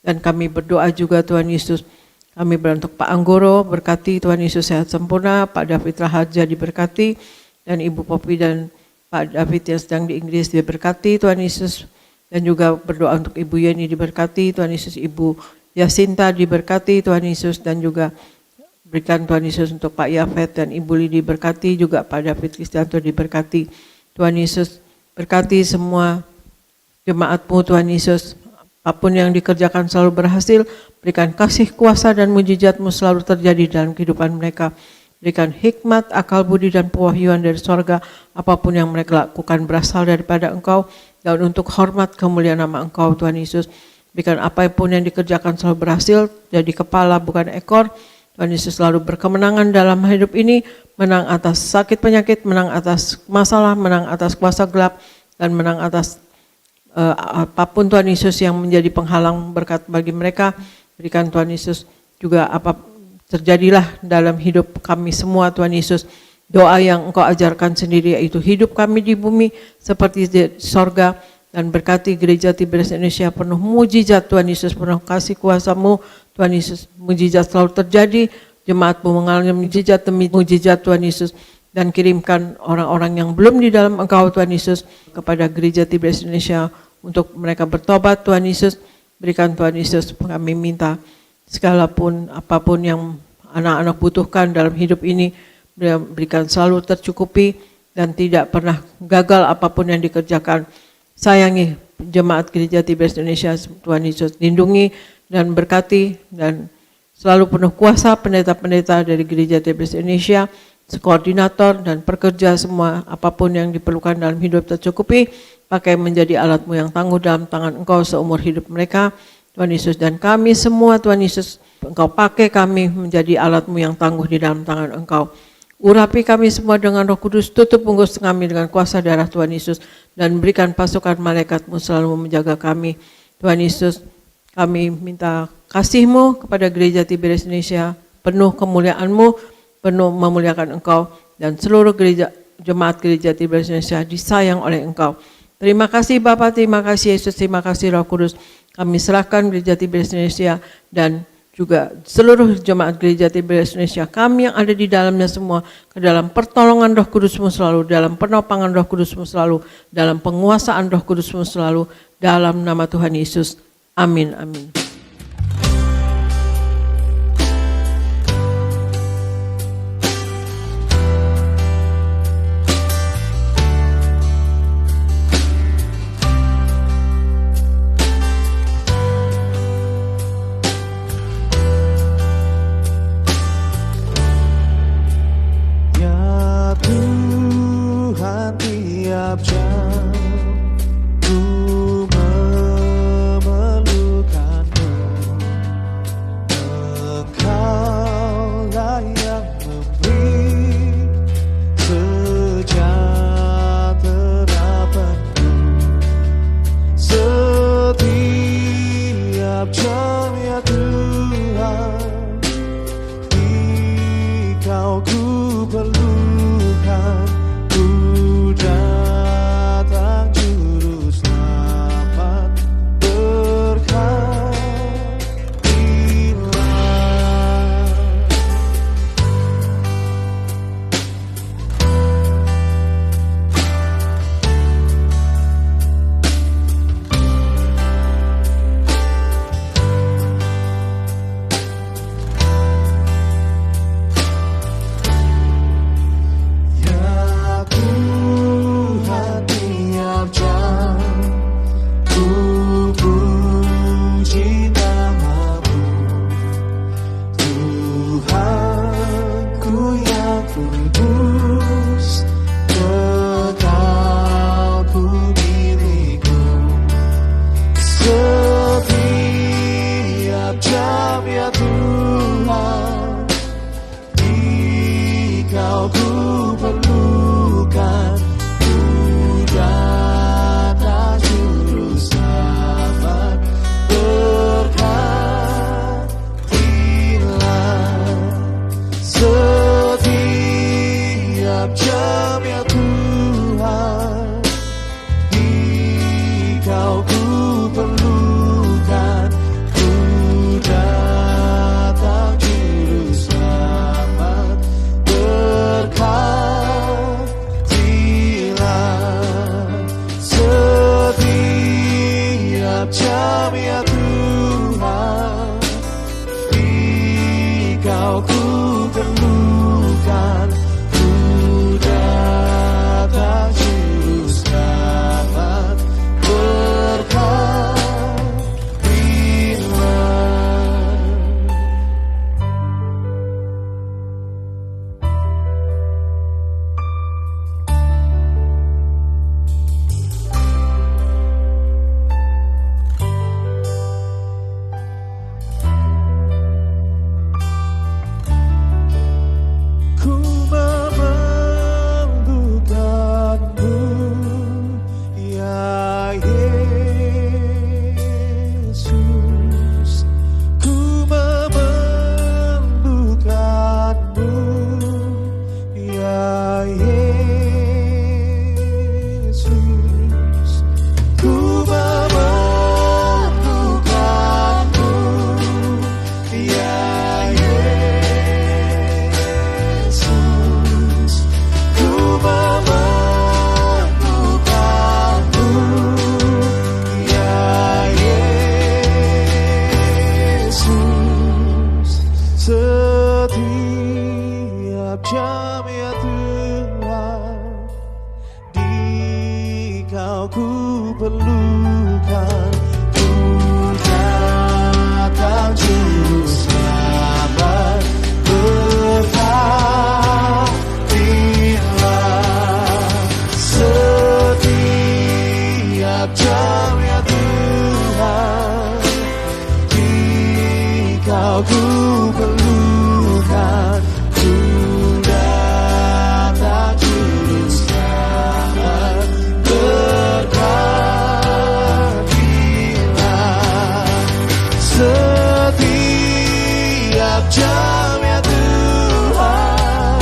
Dan kami berdoa juga Tuhan Yesus, kami berdoa untuk Pak Anggoro, berkati Tuhan Yesus sehat sempurna, Pak David Raharja diberkati, dan Ibu Popi dan Pak David yang sedang di Inggris diberkati Tuhan Yesus. Dan juga berdoa untuk Ibu Yeni diberkati Tuhan Yesus, Ibu Yasinta diberkati Tuhan Yesus, dan juga berikan Tuhan Yesus untuk Pak Yafet dan Ibu Lidi diberkati, juga Pak David Kristianto diberkati. Tuhan Yesus berkati semua jemaat-Mu Tuhan Yesus, apapun yang dikerjakan selalu berhasil. Berikan kasih kuasa dan mujizat-Mu selalu terjadi dalam kehidupan mereka. Berikan hikmat, akal budi dan pewahyuan dari sorga. Apapun yang mereka lakukan berasal daripada Engkau, dan untuk hormat kemuliaan nama Engkau Tuhan Yesus. Berikan apapun yang dikerjakan selalu berhasil, jadi kepala bukan ekor. Tuhan Yesus selalu berkemenangan dalam hidup ini, menang atas sakit penyakit, menang atas masalah, menang atas kuasa gelap, dan menang atas apapun Tuhan Yesus yang menjadi penghalang berkat bagi mereka. Berikan Tuhan Yesus juga apa terjadilah dalam hidup kami semua Tuhan Yesus. Doa yang Engkau ajarkan sendiri, yaitu hidup kami di bumi seperti di sorga. dan berkati gereja Tiberias Indonesia penuh mujizat Tuhan Yesus, penuh kasih kuasa-Mu Tuhan Yesus, mujizat selalu terjadi, jemaat-Mu mengalami mujizat demi mujizat Tuhan Yesus, dan kirimkan orang-orang yang belum di dalam Engkau Tuhan Yesus kepada gereja Tiberias Indonesia untuk mereka bertobat Tuhan Yesus. Berikan Tuhan Yesus, kami minta segalapun apapun yang anak-anak butuhkan dalam hidup ini, berikan selalu tercukupi dan tidak pernah gagal apapun yang dikerjakan. Sayangi jemaat gereja Tiberias Indonesia Tuhan Yesus, lindungi dan berkati dan selalu penuh kuasa pendeta-pendeta dari gereja Tiberias Indonesia, koordinator dan pekerja semua, apapun yang diperlukan dalam hidup tercukupi, pakai menjadi alat-Mu yang tangguh dalam tangan Engkau seumur hidup mereka Tuhan Yesus, dan kami semua Tuhan Yesus, Engkau pakai kami menjadi alat-Mu yang tangguh di dalam tangan Engkau. Urapi kami semua dengan Roh Kudus, tutup bungkus kami dengan kuasa darah Tuhan Yesus, dan berikan pasukan malaikat-Mu selalu menjaga kami. Tuhan Yesus, kami minta kasih-Mu kepada gereja Tiberias Indonesia, penuh kemuliaan-Mu, penuh memuliakan Engkau, dan seluruh gereja, jemaat gereja Tiberias Indonesia disayang oleh Engkau. Terima kasih Bapa, terima kasih Yesus, terima kasih Roh Kudus. Kami serahkan gereja Tiberias Indonesia dan juga seluruh jemaat gereja Tiberias Indonesia, kami yang ada di dalamnya semua, ke dalam pertolongan Roh Kudus-Mu selalu, dalam penopangan Roh Kudus-Mu selalu, dalam penguasaan Roh Kudus-Mu selalu, dalam nama Tuhan Yesus. Amin, amin. Kau ku perlukan, ku ku perlukan. Ku datang Juru Selamat, berkatilah setiap jam ya Tuhan. Dikau ku perlukan. Ku datang Juru Selamat, berkatilah setiap jam ya Tuhan.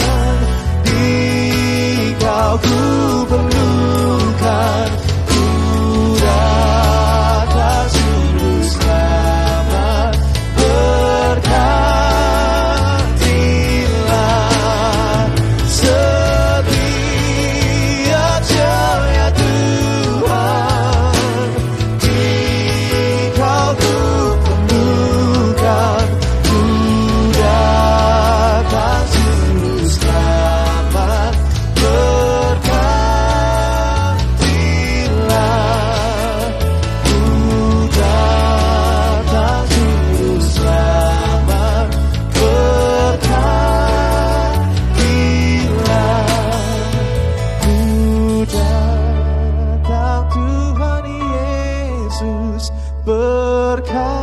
Dikau ku perlukan. Ku datang Juru Selamat, berkatilah setiap jam ya Tuhan. Dikau ku perlukan. Ku datang Juru Selamat, berkatilah. Ku datang Juru Selamat, berkatilah. Ku datang Tuhan Yesus, berkatilah.